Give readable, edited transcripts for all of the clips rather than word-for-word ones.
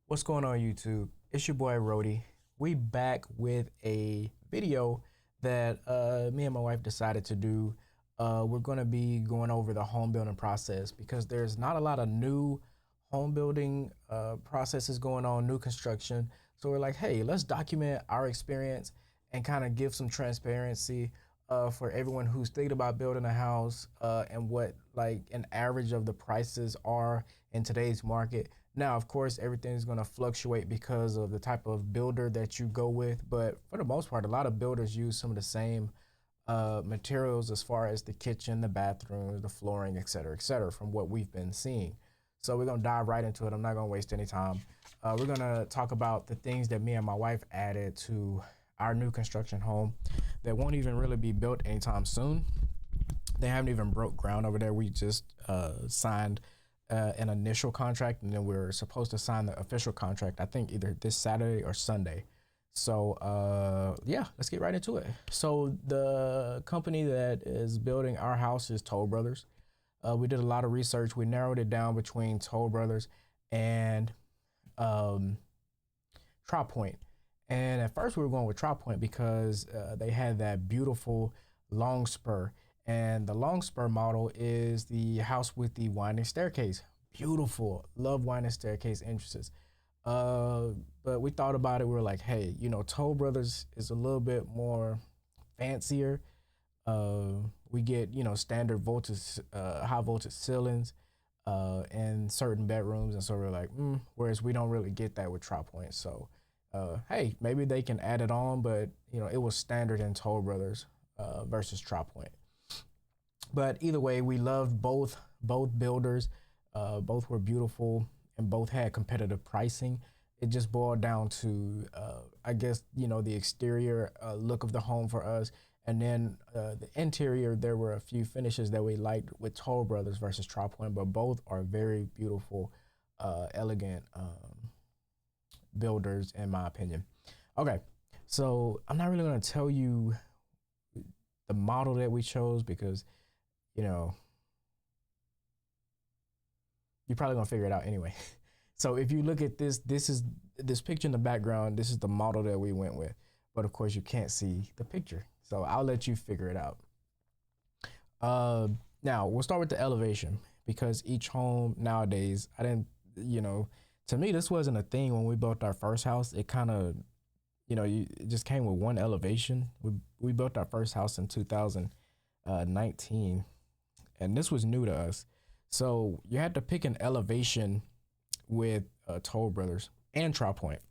What's going on YouTube? It's your boy Rody. We back with a video that me and my wife decided to do. We're going to be going over the home building process because there's not a lot of new home building processes going on, new construction. So we're like, hey, let's document our experience and kind of give some transparency for everyone who's thinking about building a house and what like an average of the prices are in today's market. Now, of course, everything's going to fluctuate because of the type of builder that you go with. But for the most part, a lot of builders use some of the same materials as far as the kitchen, the bathrooms, the flooring, et cetera, from what we've been seeing. So we're going to dive right into it. I'm not going to waste any time. We're going to talk about the things that me and my wife added to our new construction home that won't even really be built anytime soon. They haven't even broke ground over there. We just signed an initial contract, and then we're supposed to sign the official contract, I think either this Saturday or Sunday. So yeah, let's get right into it. So the company that is building our house is Toll Brothers. We did a lot of research. We narrowed it down between Toll Brothers and Tri Point. And at first we were going with Tri Point because they had that beautiful long spur. And the long spur model is the house with the winding staircase. Beautiful. Love winding staircase entrances. But we thought about it. We were like, hey, you know, Toll Brothers is a little bit more fancier. We get, you know, standard voltage, high voltage ceilings in certain bedrooms. And so we're like, whereas we don't really get that with Tri Point. So, hey, maybe they can add it on, but, you know, it was standard in Toll Brothers versus Tri Point. But either way, we loved both builders. Both were beautiful and both had competitive pricing. It just boiled down to, I guess, you know, the exterior look of the home for us. And then the interior, there were a few finishes that we liked with Toll Brothers versus Tri Point, but both are very beautiful, elegant builders, in my opinion. Okay, so I'm not really going to tell you the model that we chose because, you know, you're probably gonna figure it out anyway. So if you look at this picture in the background, this is the model that we went with. But of course you can't see the picture. So I'll let you figure it out. Now we'll start with the elevation because each home nowadays, you know, to me, this wasn't a thing when we built our first house. It kind of, you know, it just came with one elevation. We built our first house in 2019. And this was new to us. So you had to pick an elevation with Toll Brothers and Tri Point.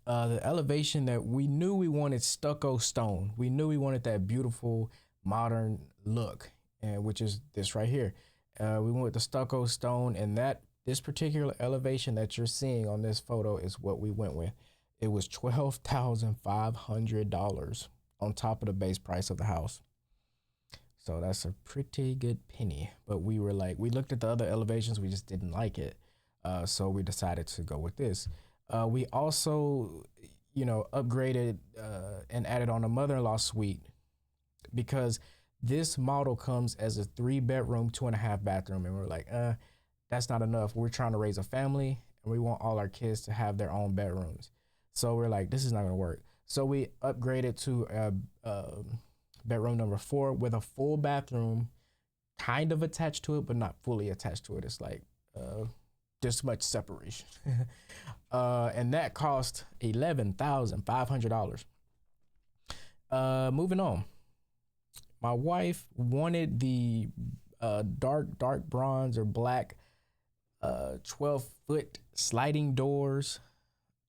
The elevation that we knew we wanted stucco stone. We knew we wanted that beautiful modern look, and which is this right here. We went with the stucco stone, and this particular elevation that you're seeing on this photo is what we went with. It was $12,500 on top of the base price of the house. So that's a pretty good penny, but we were like, we looked at the other elevations, we just didn't like it. So we decided to go with this. We also, you know, upgraded and added on a mother-in-law suite because this model comes as a 3-bedroom, 2.5 bathroom. And we're like, that's not enough. We're trying to raise a family and we want all our kids to have their own bedrooms. So we're like, this is not gonna work. So we upgraded to bedroom number 4 with a full bathroom kind of attached to it, but not fully attached to it. It's like this much separation. And that cost $11,500. Moving on. My wife wanted the dark bronze or black 12-foot sliding doors.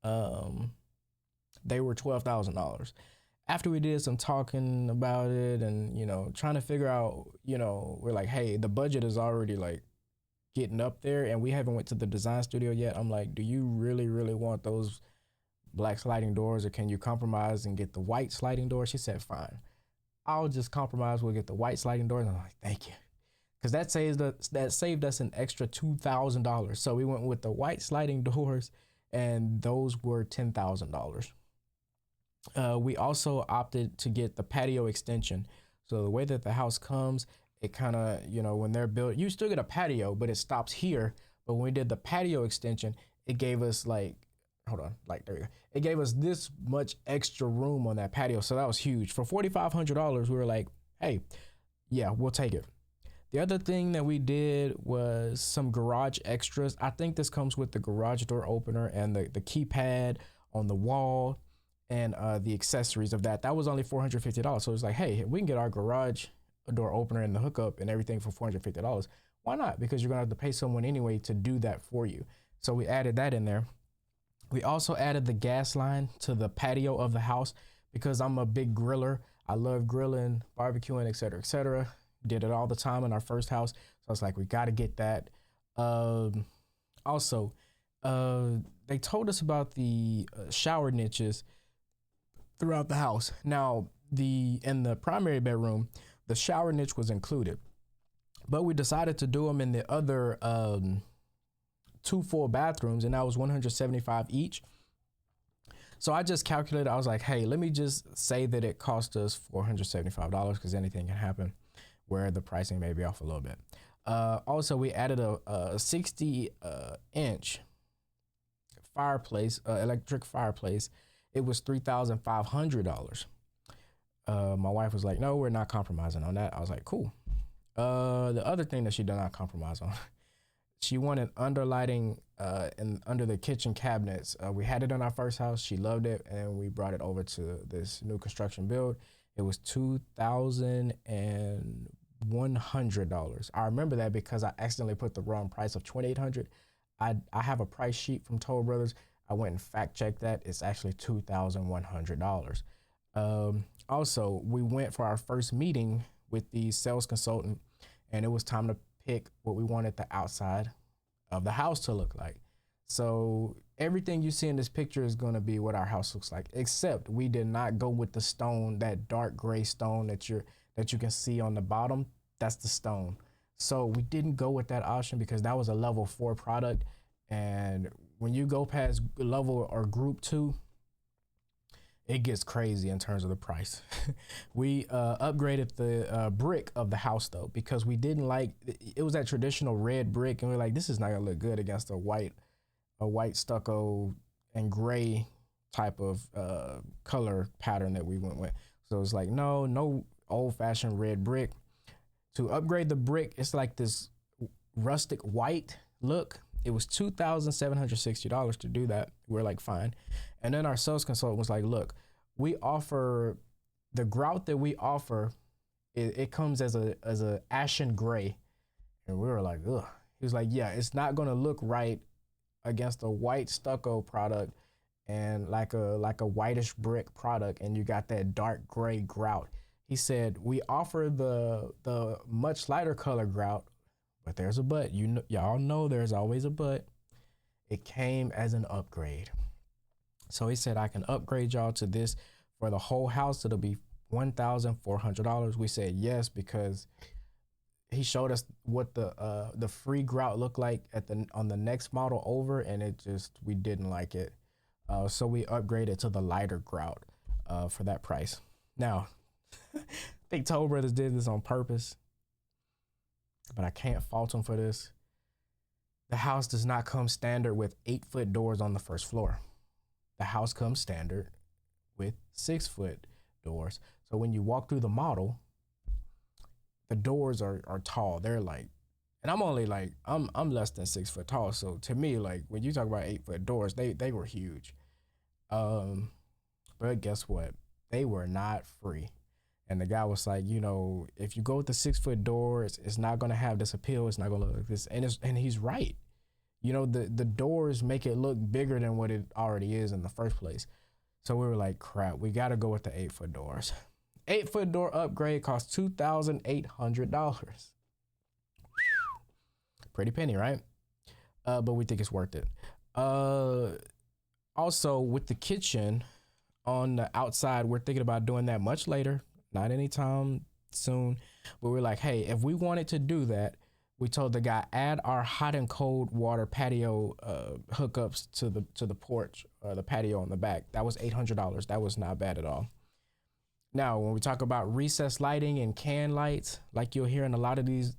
They were $12,000. After we did some talking about it and, you know, trying to figure out, you know, we're like, hey, the budget is already like getting up there and we haven't went to the design studio yet. I'm like, do you really want those black sliding doors, or can you compromise and get the white sliding doors? She said, fine, I'll just compromise. We'll get the white sliding doors. And I'm like, thank you. Because that saved us an extra $2,000. So we went with the white sliding doors and those were $10,000. We also opted to get the patio extension. So the way that the house comes, it kind of, you know, when they're built, you still get a patio, but it stops here. But when we did the patio extension, it gave us like, hold on, like there you go. It gave us this much extra room on that patio. So that was huge. For $4,500, we were like, hey, yeah, we'll take it. The other thing that we did was some garage extras. I think this comes with the garage door opener and the keypad on the wall and the accessories of that. That was only $450. So it's like, hey, if we can get our garage door opener and the hookup and everything for $450, why not? Because you're gonna have to pay someone anyway to do that for you. So we added that in there. We also added the gas line to the patio of the house because I'm a big griller. I love grilling, barbecuing, et cetera, et cetera. Did it all the time in our first house. So it's like, we got to get that. Also, they told us about the shower niches throughout the house. Now, in the primary bedroom, the shower niche was included, but we decided to do them in the other 2 full bathrooms, and that was $175 each. So I just calculated. I was like, hey, let me just say that it cost us $475 because anything can happen, where the pricing may be off a little bit. Also, we added a 60 inch fireplace, electric fireplace. It was $3,500. My wife was like, no, we're not compromising on that. I was like, cool. The other thing that she did not compromise on, she wanted underlighting under the kitchen cabinets. We had it in our first house. She loved it, and we brought it over to this new construction build. It was $2,100. I remember that because I accidentally put the wrong price of $2,800. I have a price sheet from Toll Brothers. I went and fact checked that. It's actually $2,100. Also, we went for our first meeting with the sales consultant, and it was time to pick what we wanted the outside of the house to look like. So everything you see in this picture is going to be what our house looks like, except we did not go with the stone, that dark gray stone that you can see on the bottom. That's the stone. So we didn't go with that option because that was a level 4 product, and when you go past level or group 2, it gets crazy in terms of the price. We upgraded the brick of the house though, because we didn't like it was that traditional red brick, and we're like, this is not gonna look good against a white stucco and gray type of color pattern that we went with. So it's like, no old-fashioned red brick. To upgrade the brick, it's like this rustic white look. It was $2,760 to do that. We're like, fine. And then our sales consultant was like, look, we offer the grout that we offer. It comes as a ashen gray. And we were like, ugh. He was like, yeah, it's not going to look right against a white stucco product and like a whitish brick product. And you got that dark gray grout. He said, we offer the much lighter color grout, but there's a but. Y'all know there's always a but. It came as an upgrade. So he said, I can upgrade y'all to this for the whole house. It'll be $1,400. We said yes, because he showed us what the free grout looked like on the next model over, and we didn't like it. So we upgraded to the lighter grout for that price. Now, I think Toll Brothers did this on purpose, but I can't fault them for this. The house does not come standard with 8-foot doors on the first floor. The house comes standard with 6-foot doors. So when you walk through the model, the doors are tall. They're like, and I'm only like, I'm less than 6 foot tall. So to me, like when you talk about 8-foot doors, they were huge. But guess what? They were not free. And the guy was like, if you go with the 6-foot doors, it's not going to have this appeal. It's not going to look like this. And he's right. The doors make it look bigger than what it already is in the first place. So we were like, crap, we got to go with the 8-foot doors. 8-foot door upgrade cost $2,800. Pretty penny, right? But we think it's worth it. Also, with the kitchen on the outside, we're thinking about doing that much later. Not anytime soon, but we're like, hey, if we wanted to do that, we told the guy, add our hot and cold water patio hookups to the porch, the patio on the back. That was $800. That was not bad at all. Now, when we talk about recessed lighting and can lights, like you'll hear in a lot of these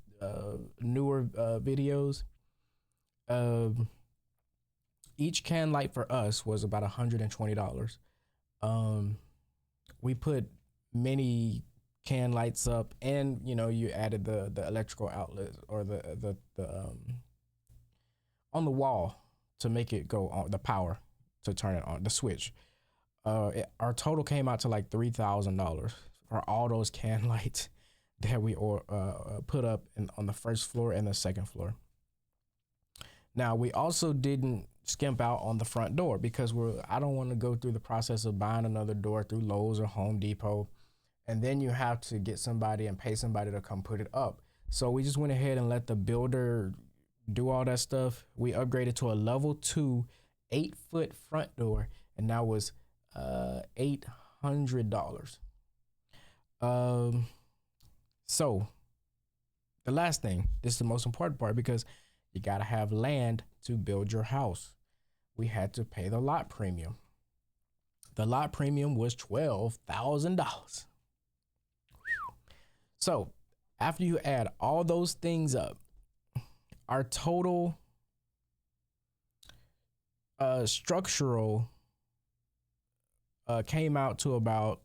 newer videos, each can light for us was about $120. We put many can lights up, and you added the electrical outlets, or the on the wall to make it go on, the power to turn it on, the switch. Our total came out to like $3,000 for all those can lights that we put up on the first floor and the second floor. Now, we also didn't skimp out on the front door, because I don't want to go through the process of buying another door through Lowe's or Home Depot, and then you have to get somebody and pay somebody to come put it up. So we just went ahead and let the builder do all that stuff. We upgraded to a level 2 8-foot front door, and that was $800. So the last thing, this is the most important part, because you got to have land to build your house. We had to pay the lot premium. The lot premium was $12,000. So after you add all those things up, our total structural came out to about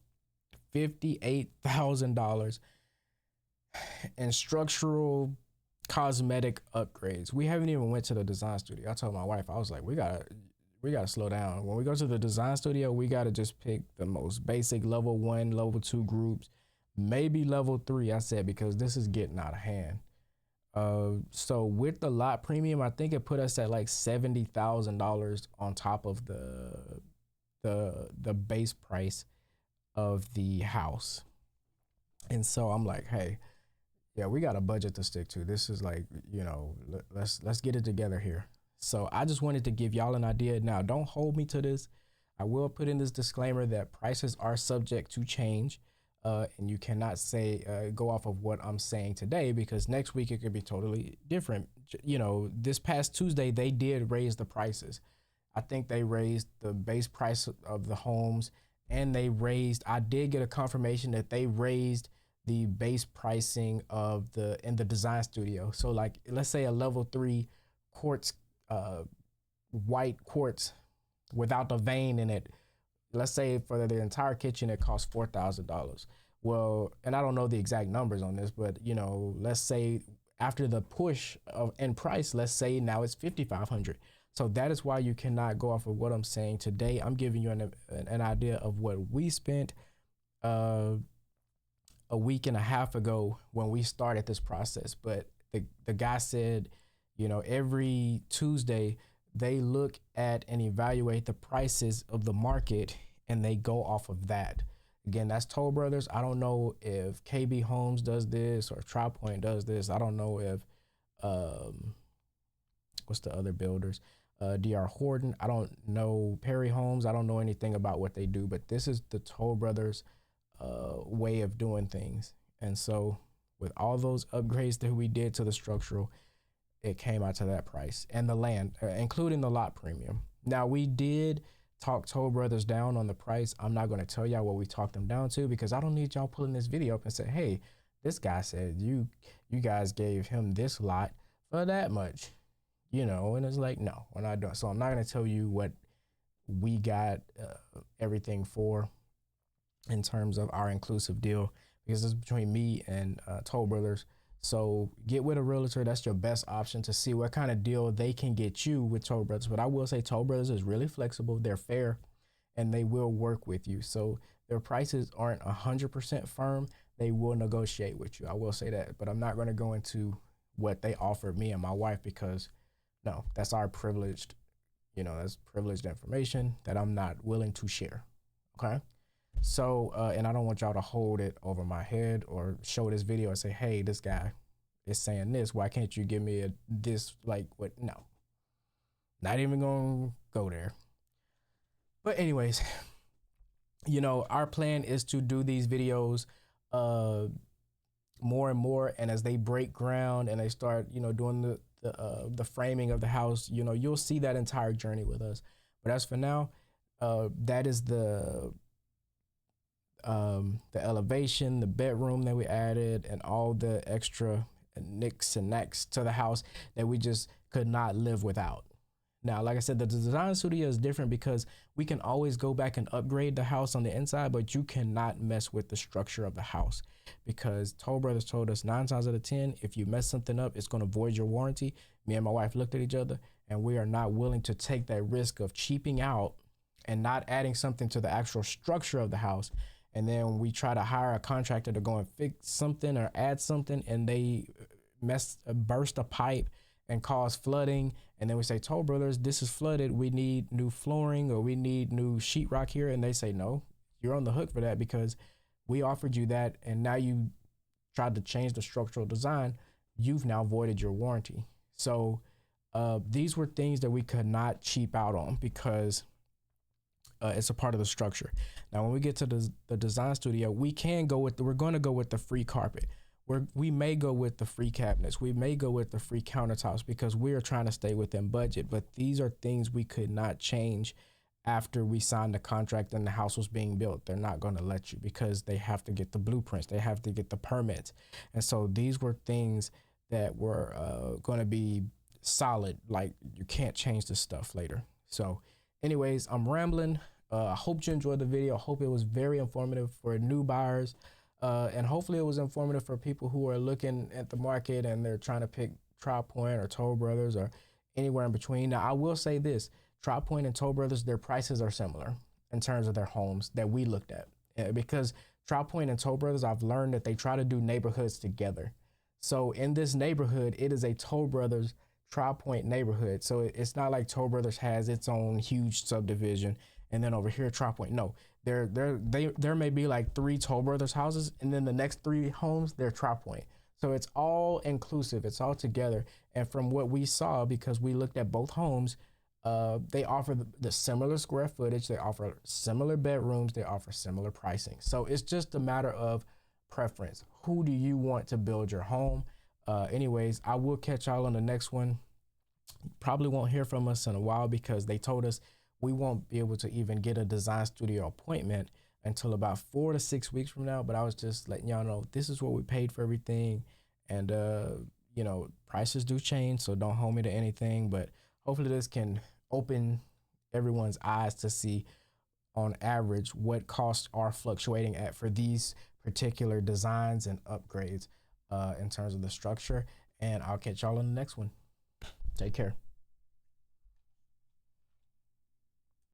$58,000 in structural cosmetic upgrades. We haven't even went to the design studio. I told my wife, I was like, we gotta slow down. When we go to the design studio, we gotta just pick the most basic level 1, level 2 groups, maybe level 3. I said, because this is getting out of hand. So with the lot premium, I think it put us at like $70,000 on top of the base price of the house. And so I'm like, hey, yeah, we got a budget to stick to. This is like, let's get it together here. So I just wanted to give y'all an idea. Now, don't hold me to this. I will put in this disclaimer that prices are subject to change. And you cannot say, go off of what I'm saying today, because next week it could be totally different. This past Tuesday, they did raise the prices. I think they raised the base price of the homes, and I did get a confirmation that they raised the base pricing in the design studio. So like, let's say a level 3 quartz, white quartz without the vein in it. Let's say for the entire kitchen, it costs $4,000. Well, and I don't know the exact numbers on this, but let's say after the push in price, let's say now it's $5,500. So that is why you cannot go off of what I'm saying today. I'm giving you an idea of what we spent a week and a half ago when we started this process. But the guy said, every Tuesday they look at and evaluate the prices of the market, and they go off of that. Again, that's Toll Brothers. I don't know if KB Homes does this or Tri Point does this. I don't know if what's the other builders? DR Horton. I don't know Perry Homes. I don't know anything about what they do, but this is the Toll Brothers way of doing things. And so with all those upgrades that we did to the structural, it came out to that price, and the land, including the lot premium. Now, we did talk Toll Brothers down on the price. I'm not going to tell y'all what we talked them down to, because I don't need y'all pulling this video up and say, hey, this guy said you guys gave him this lot for that much, and it's like, no, we're not doing. So I'm not going to tell you what we got everything for in terms of our inclusive deal, because it's between me and Toll Brothers. So get with a realtor. That's your best option to see what kind of deal they can get you with Toll Brothers. But I will say Toll Brothers is really flexible. They're fair, and they will work with you. So their prices aren't 100% firm. They will negotiate with you. I will say that, but I'm not going to go into what they offered me and my wife, because no, that's our privileged, that's privileged information that I'm not willing to share. Okay. So, and I don't want y'all to hold it over my head or show this video and say, hey, this guy is saying this. Why can't you give me this? Like, what? No, not even going to go there. But anyways, our plan is to do these videos more and more. And as they break ground and they start, doing the framing of the house, you'll see that entire journey with us. But as for now, that is the elevation, the bedroom that we added, and all the extra nicks and knacks to the house that we just could not live without. Now, like I said, the design studio is different because we can always go back and upgrade the house on the inside, but you cannot mess with the structure of the house because Toll Brothers told us 9 times out of 10, if you mess something up, it's going to void your warranty. Me and my wife looked at each other and we are not willing to take that risk of cheaping out and not adding something to the actual structure of the house. And then we try to hire a contractor to go and fix something or add something and they burst a pipe and cause flooding, and then we say, Toll Brothers, this is flooded, we need new flooring or we need new sheetrock here, and they say, no, you're on the hook for that because we offered you that and now you tried to change the structural design, you've now voided your warranty. So these were things that we could not cheap out on because it's a part of the structure. Now when we get to the design studio, we're going to go with the free carpet. We may go with the free cabinets. We may go with the free countertops because we are trying to stay within budget. But these are things we could not change after we signed the contract and the house was being built. They're not going to let you because they have to get the blueprints. They have to get the permits. And so these were things that were going to be solid. Like you can't change this stuff later. So anyways, I'm rambling. I hope you enjoyed the video. I hope it was very informative for new buyers. And hopefully it was informative for people who are looking at the market and they're trying to pick Tri Pointe or Toll Brothers or anywhere in between. Now, I will say this, Tri Pointe and Toll Brothers, their prices are similar in terms of their homes that we looked at. Because Tri Pointe and Toll Brothers, I've learned that they try to do neighborhoods together. So in this neighborhood, it is a Toll Brothers Tri Pointe neighborhood. So it's not like Toll Brothers has its own huge subdivision and then over here Tri Pointe. No, there may be like 3 Toll Brothers houses and then the next 3 homes, they're Tri Pointe. So it's all inclusive, it's all together. And from what we saw, because we looked at both homes, they offer the similar square footage, they offer similar bedrooms, they offer similar pricing. So it's just a matter of preference. Who do you want to build your home? Anyways, I will catch y'all on the next one. Probably won't hear from us in a while because they told us we won't be able to even get a design studio appointment until about 4 to 6 weeks from now. But I was just letting y'all know this is what we paid for everything. And, you know, prices do change, so don't hold me to anything. But hopefully this can open everyone's eyes to see on average what costs are fluctuating at for these particular designs and upgrades in terms of the structure. And I'll catch y'all on the next one. Take care.